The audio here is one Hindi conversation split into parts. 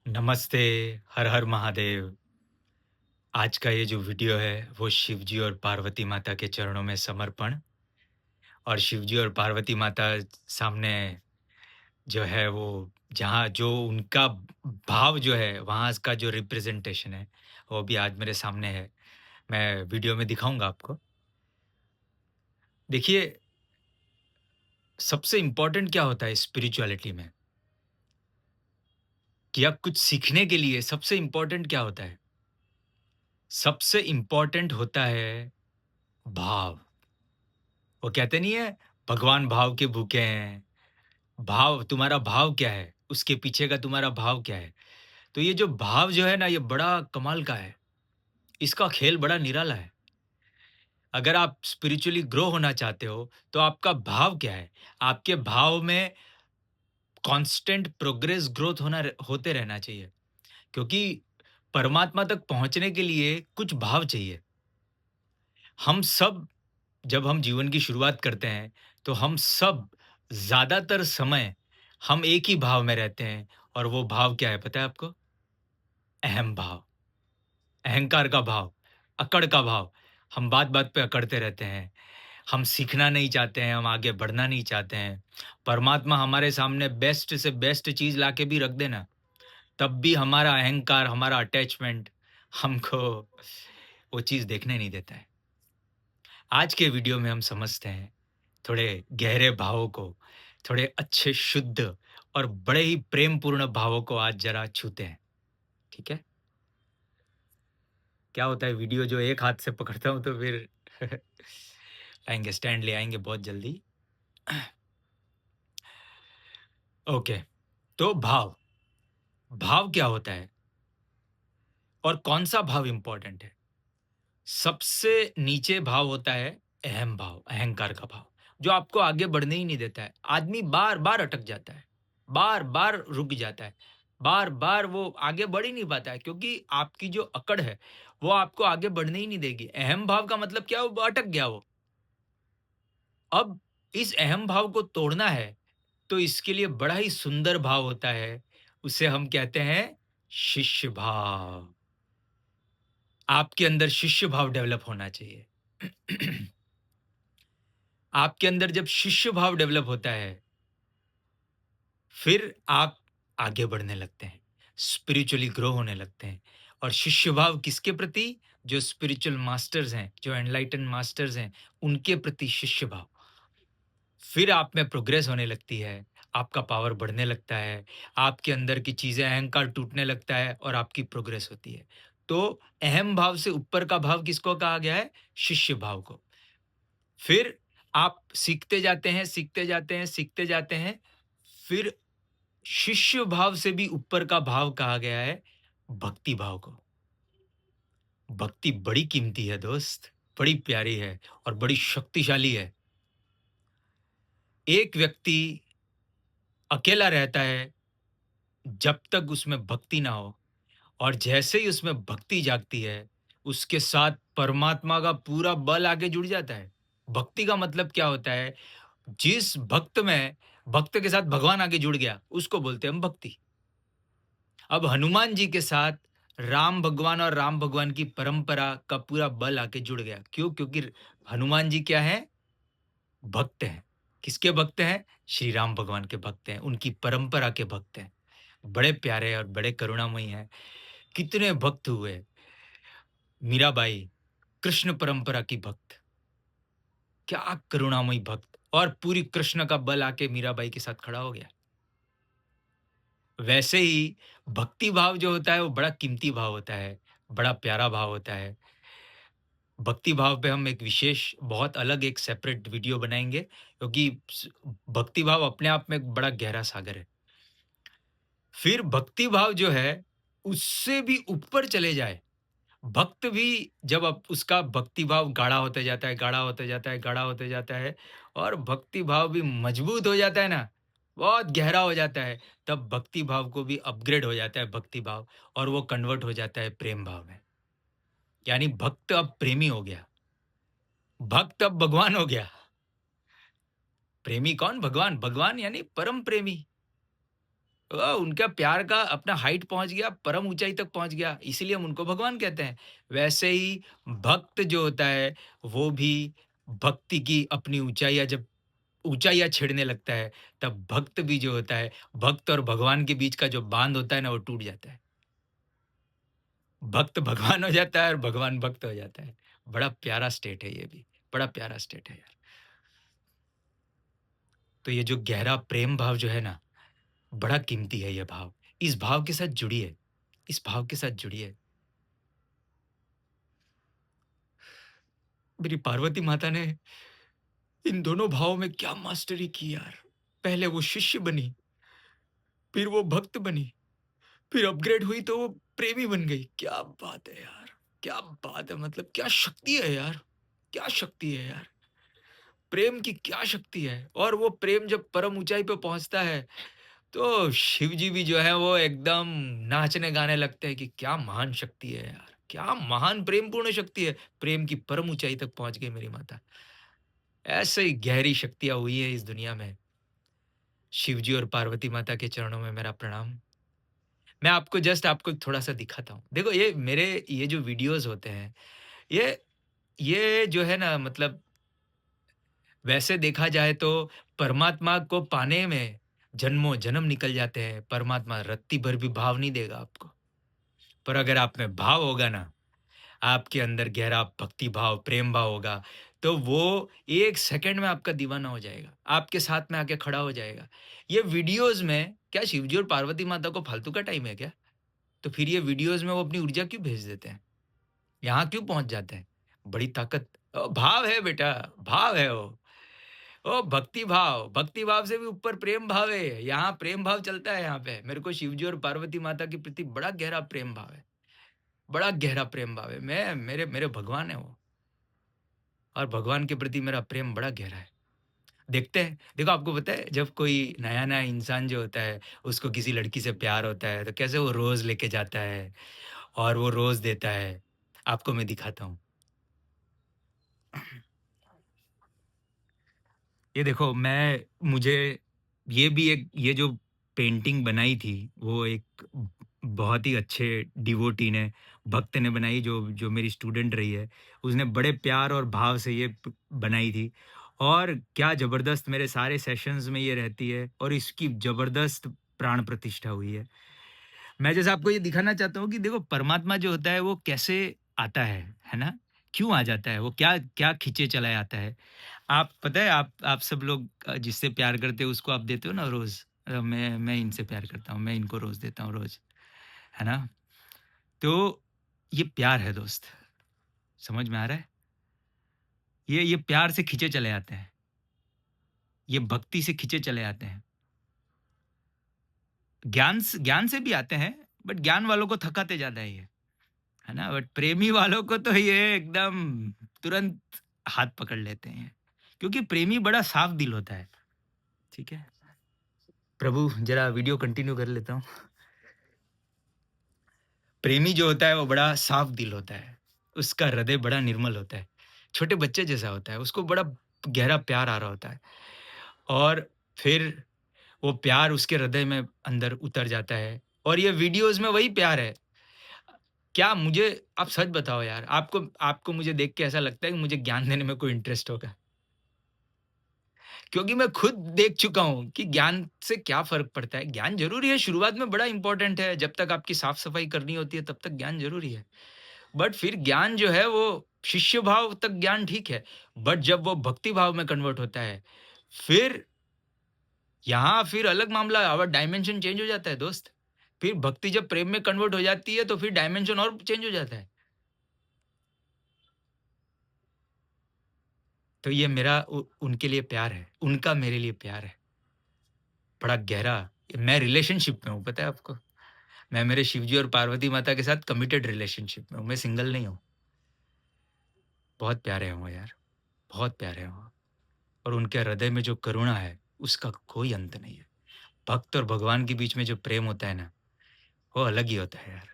नमस्ते, हर हर महादेव। आज का ये जो वीडियो है वो शिव जी और पार्वती माता के चरणों में समर्पण और शिव जी और पार्वती माता सामने जो है वो जहाँ जो उनका भाव जो है वहाँ का जो रिप्रेजेंटेशन है वो भी आज मेरे सामने है। मैं वीडियो में दिखाऊँगा आपको। देखिए, सबसे इम्पोर्टेंट क्या होता है स्पिरिचुअलिटी में कि आप कुछ सीखने के लिए सबसे इम्पोर्टेंट क्या होता है? सबसे इम्पोर्टेंट होता है भाव। वो कहते नहीं है, भगवान भाव के भूखे हैं। भाव तुम्हारा भाव क्या है? उसके पीछे का तुम्हारा भाव क्या है? तो ये जो भाव जो है ना, ये बड़ा कमाल का है। इसका खेल बड़ा निराला है। अगर आप स्पिरिचुअली ग्रो होना चाहते हो, तो आपका भाव क्या है? आपके भाव में कांस्टेंट प्रोग्रेस ग्रोथ होते रहना चाहिए। क्योंकि परमात्मा तक पहुँचने के लिए कुछ भाव चाहिए। हम सब जब हम जीवन की शुरुआत करते हैं, तो हम सब ज़्यादातर समय हम एक ही भाव में रहते हैं और वो भाव क्या है पता है आपको? अहम भाव, अहंकार का भाव, अकड़ का भाव। हम बात-बात पे अकड़ते रहते हैं। हम सीखना नहीं चाहते हैं, हम आगे बढ़ना नहीं चाहते हैं। परमात्मा हमारे सामने बेस्ट से बेस्ट चीज़ लाके भी रख दे ना, तब भी हमारा अहंकार, हमारा अटैचमेंट हमको वो चीज़ देखने नहीं देता है। आज के वीडियो में हम समझते हैं थोड़े गहरे भावों को, थोड़े अच्छे शुद्ध और बड़े ही प्रेमपूर्ण भावों को आज ज़रा छूते हैं, ठीक है? क्या होता है वीडियो जो एक हाथ से पकड़ता हूँ तो फिर आएँगे स्टैंड ले आएँगे बहुत जल्दी। ओके, तो भाव, भाव क्या होता है और कौन-सा भाव इम्पोर्टेंट है? सबसे नीचे भाव होता है अहम भाव, अहंकार का भाव, जो आपको आगे बढ़ने ही नहीं देता है। आदमी बार-बार अटक जाता है, बार-बार रुक जाता है, बार-बार वो आगे बढ़ ही नहीं पाता है क्योंकि आपकी जो अकड़ है, वो आपको आगे बढ़ने ही नहीं देगी। अहम भाव का मतलब क्या? वो अटक गया वो। अब इस अहम भाव को तोड़ना है, तो इसके लिए बड़ा ही सुंदर भाव होता है, उसे हम कहते हैं शिष्य भाव। आपके अंदर शिष्य भाव डेवलप होना चाहिए। आपके अंदर जब शिष्य भाव डेवलप होता है, फिर आप आगे बढ़ने लगते हैं, स्पिरिचुअली ग्रो होने लगते हैं और शिष्य भाव किसके प्रति? जो स्पिरिचुअल मास्टर्स हैं, जो एनलाइटेंड मास्टर्स हैं, उनके प्रति शिष्य भाव। फिर आप में प्रोग्रेस होने लगती है, आपका पावर बढ़ने लगता है, आपके अंदर की चीज़ें अहंकार टूटने लगता है और आपकी प्रोग्रेस होती है। तो अहम भाव से ऊपर का भाव किसको कहा गया है? शिष्य भाव को। फिर आप सीखते जाते हैं, सीखते जाते हैं, सीखते जाते हैं, फिर शिष्य भाव से भी ऊपर का भाव कहा गया है भक्ति भाव को। भक्ति बड़ी कीमती है दोस्त, बड़ी प्यारी है और बड़ी शक्तिशाली है। एक व्यक्ति अकेला रहता है जब तक उसमें भक्ति ना हो और जैसे ही उसमें भक्ति जागती है, उसके साथ परमात्मा का पूरा बल आके जुड़ जाता है। भक्ति का मतलब क्या होता है? जिस भक्त के साथ भगवान आके जुड़ गया, उसको बोलते हैं हम भक्ति। अब हनुमान जी के साथ राम भगवान और राम भगवान की परंपरा का पूरा बल आके जुड़ गया। क्यों? क्योंकि हनुमान जी क्या हैं? भक्त हैं। किसके भक्त हैं? श्री राम भगवान के भक्त हैं, उनकी परंपरा के भक्त हैं। बड़े प्यारे और बड़े करुणामयी हैं। कितने भक्त हुए, मीराबाई, कृष्ण परंपरा की भक्त, क्या करुणामयी भक्त और पूरी कृष्ण का बल आके मीराबाई के साथ खड़ा हो गया। वैसे ही भक्ति भाव जो होता है वो बड़ा कीमती भाव होता है, बड़ा प्यारा भाव होता है। भक्ति भाव पे हम एक विशेष बहुत अलग एक सेपरेट वीडियो बनाएँगे क्योंकि भक्ति भाव अपने आप में एक बड़ा गहरा सागर है। फिर भक्ति भाव जो है, उससे भी ऊपर चले जाए, भक्त भी जब अब उसका भक्ति भाव गाढ़ा होते जाता है, गाढ़ा होते जाता है, गाढ़ा होते जाता है और भक्ति भाव भी मजबूत हो जाता है ना, बहुत गहरा हो जाता है, तब भक्ति भाव को भी अपग्रेड हो जाता है भक्ति भाव और वो कन्वर्ट हो जाता है प्रेम भाव में। यानी भक्त अब प्रेमी हो गया, भक्त अब भगवान हो गया। प्रेमी कौन? भगवान, भगवान यानी परम प्रेमी। उनका प्यार का अपना हाइट पहुँच गया, परम ऊँचाई तक पहुँच गया, इसीलिए हम उनको भगवान कहते हैं। वैसे ही भक्त जो होता है, वो भी भक्ति की अपनी ऊँचाइयाँ जब ऊँचाइयाँ छेड़ने लगता है, तब भक्त भी जो होता है, भक्त और भगवान के बीच का जो बाँध होता है ना, वो टूट जाता है। भक्त भगवान हो जाता है और भगवान भक्त हो जाता है। बड़ा प्यारा स्टेट है ये भी, बड़ा प्यारा स्टेट है यार। तो ये जो गहरा प्रेम भाव जो है ना, बड़ा कीमती है ये भाव। इस भाव के साथ जुड़िए, इस भाव के साथ जुड़िए। मेरी पार्वती माता ने इन दोनों भावों में क्या मास्टरी की यार। पहले वो शिष्य बनी, फिर वो भक्त बनी, फिर अपग्रेड हुई तो वो प्रेमी बन गई। क्या बात है यार! क्या बात है, मतलब क्या शक्ति है यार! क्या शक्ति है यार! प्रेम की क्या शक्ति है, और वो प्रेम जब परम ऊँचाई पे पहुँचता है, तो शिव जी भी जो है वो एकदम नाचने गाने लगते हैं कि क्या महान शक्ति है यार! क्या महान प्रेमपूर्ण शक्ति है! प्रेम की परम ऊँचाई तक पहुँच गई मेरी माता। ऐसे ही गहरी शक्तियाँ हुई हैं इस दुनिया में। शिव जी और पार्वती माता के चरणों में मेरा प्रणाम। मैं आपको जस्ट आपको थोड़ा-सा दिखाता हूँ। देखो ये जो वीडियोज़ होते हैं, ये ये जो है ना, मतलब वैसे देखा जाए तो परमात्मा को पाने में जन्मों-जन्म निकल जाते हैं। परमात्मा रत्ती भर भी भाव नहीं देगा आपको। पर अगर आप में भाव होगा ना, आपके अंदर गहरा भक्ति भाव, प्रेम भाव होगा, तो वो 1 सेकंड में आपका दीवाना हो जाएगा। आपके साथ में आके खड़ा हो जाएगा। ये वीडियोज़ में क्या शिवजी और पार्वती माता को फालतू का टाइम है क्या? तो फिर ये वीडियोज़ में वो अपनी ऊर्जा क्यों भेज देते हैं? यहाँ क्यों पहुँच जाते हैं? बड़ी ताकत भाव है बेटा, भाव है वो। ओ भक्ति भाव से भी ऊपर प्रेम भाव है। यहाँ प्रेम भाव चलता है यहाँ पे। मेरे को शिवजी और पार्वती माता के प्रति बड़ा गहरा प्रेम भाव है। बड़ा गहरा प्रेम भाव है। मैं मेरे मेरे भगवान है वो, और भगवान के प्रति मेरा प्रेम बड़ा गहरा है। देखते हैं, देखो आपको पता है जब कोई नया-नया इंसान जो होता है, उसको किसी लड़की से प्यार होता है, तो कैसे वो रोज़ लेके जाता है और वो रोज़ देता है। आपको मैं दिखाता हूँ। ये देखो, मुझे ये भी एक ये जो पेंटिंग बनाई थी, वो एक बहुत ही अच्छे डिवोटी ने, भक्त ने बनाई, जो जो मेरी स्टूडेंट रही है। उसने बड़े प्यार और भाव से ये बनाई थी, और क्या ज़बरदस्त मेरे सारे सेशंस में ये रहती है, और इसकी ज़बरदस्त प्राण प्रतिष्ठा हुई है। मैं जैसे आपको ये दिखाना चाहता हूँ कि देखो परमात्मा जो होता है वो कैसे आता है ना? क्यों आ जाता है? वो क्या क्या खींचे चला आता है? आप पता है, आप सब लोग जिससे प्यार करते हो उसको आप देते हो ना रोज़। मैं इनसे प्यार करता हूँ, मैं इनको रोज़ देता हूँ रोज़, है ना? तो ये प्यार है दोस्त, समझ में आ रहा है? ये प्यार से खींचे चले आते हैं, ये भक्ति से खींचे चले आते हैं। ज्ञान से भी आते हैं, बट ज्ञान वालों को थकाते ज़्यादा है ये, है ना? बट प्रेमी वालों को तो ये एकदम तुरंत हाथ पकड़ लेते हैं, क्योंकि प्रेमी बड़ा साफ दिल होता है, ठीक है? प्रभु ज़रा वीडियो कंटिन्यू कर लेता हूँ। प्रेमी जो होता है वो बड़ा साफ दिल होता है, उसका हृदय बड़ा निर्मल होता है, छोटे बच्चे जैसा होता है, उसको बड़ा गहरा प्यार आ रहा होता है, और फिर वो प्यार उसके हृदय में अंदर उतर जाता है, और ये वीडियोज़ में वही प्यार है। क्या मुझे आप सच बताओ यार, आपको आपको मुझे देख के ऐसा लगता है कि मुझे ज्ञान देने में कोई इंटरेस्ट होगा? क्योंकि मैं खुद देख चुका हूँ कि ज्ञान से क्या फ़र्क पड़ता है। ज्ञान ज़रूरी है, शुरुआत में बड़ा इम्पोर्टेंट है, जब तक आपकी साफ-सफाई करनी होती है तब तक ज्ञान ज़रूरी है। बट फिर ज्ञान जो है वो शिष्य भाव तक ज्ञान ठीक है, बट जब वो भक्ति भाव में कन्वर्ट होता है, फिर यहाँ फिर अलग मामला, और डायमेंशन चेंज हो जाता है दोस्त। फिर भक्ति जब प्रेम में कन्वर्ट हो जाती है तो फिर डायमेंशन और चेंज हो जाता है। तो ये मेरा उनके लिए प्यार है, उनका मेरे लिए प्यार है, बड़ा गहरा। मैं रिलेशनशिप में हूँ, पता है आपको? मैं मेरे शिवजी और पार्वती माता के साथ कमिटेड रिलेशनशिप में हूँ, मैं सिंगल नहीं हूँ। बहुत प्यारे हैं वो यार, बहुत प्यारे हैं वो, और उनके हृदय में जो करुणा है, उसका कोई अंत नहीं है। भक्त और भगवान के बीच में जो प्रेम होता है ना, वो अलग ही होता है यार।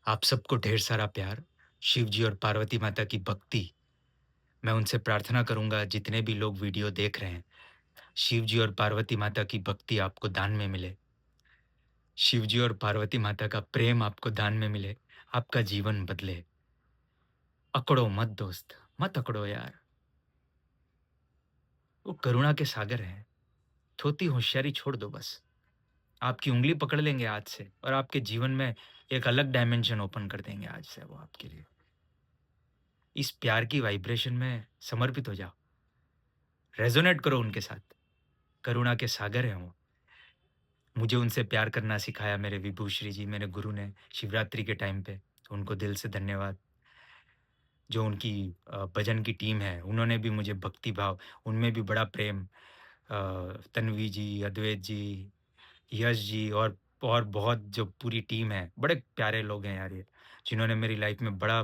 आप सबको ढेर सारा प्यार, शिवजी और पार्वती माता की भक्ति। मैं उनसे प्रार्थना करूँगा जितने भी लोग वीडियो देख रहे हैं, शिव जी और पार्वती माता की भक्ति आपको दान में मिले। शिव जी और पार्वती माता का प्रेम आपको दान में मिले। आपका जीवन बदले। अकड़ो मत दोस्त, मत अकड़ो यार। वो करुणा के सागर हैं। थोती होशियारी छोड़ दो बस। आपकी उँगली पकड़ लेंगे आज से और आपके जीवन में एक अलग डायमेंशन ओपन कर देंगे आज से वो आपके लिए। इस प्यार की वाइब्रेशन में समर्पित हो जाओ। रेज़ोनेट करो उनके साथ। करुणा के सागर हैं वो। मुझे उनसे प्यार करना सिखाया मेरे विभूश्री जी, मेरे गुरु ने शिवरात्रि के टाइम पे। तो उनको दिल से धन्यवाद। जो उनकी भजन की टीम है, उन्होंने भी मुझे भक्ति भाव, उनमें भी बड़ा प्रेम। तन्वी जी, अद्वैत जी, यश जी और बहुत जो पूरी टीम है, बड़े प्यारे लोग हैं यार ये, जिन्होंने मेरी लाइफ में बड़ा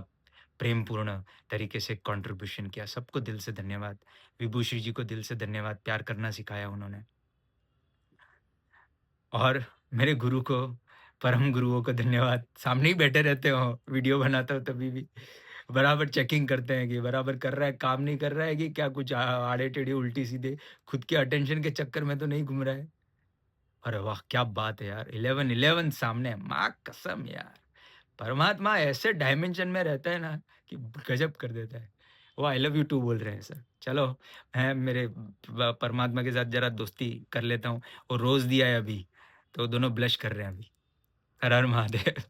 प्रेमपूर्ण तरीके से कंट्रीब्यूशन किया। सबको दिल से धन्यवाद। विभूश्री जी को दिल से धन्यवाद, प्यार करना सिखाया उन्होंने। और मेरे गुरु को, परम गुरुओं को धन्यवाद। सामने ही बैठे रहते हो, वीडियो बनाता हूँ तभी भी बराबर चेकिंग करते हैं कि बराबर कर रहा है, काम नहीं कर रहा है कि क्या कुछ आड़े-टेढ़े, उल्टी-सीधे, खुद के अटेंशन के चक्कर में तो नहीं घूम रहा है। अरे वाह! क्या बात है यार! 11-11 सामने है, माँ कसम यार! परमात्मा ऐसे डायमेंशन में रहता है ना कि गज़ब कर देता है। वो आई लव यू टू बोल रहे हैं सर। चलो, मैं मेरे परमात्मा के साथ ज़रा दोस्ती कर लेता हूँ और रोज़ दिया है अभी, तो दोनों ब्लश कर रहे हैं अभी। हर हर महादेव।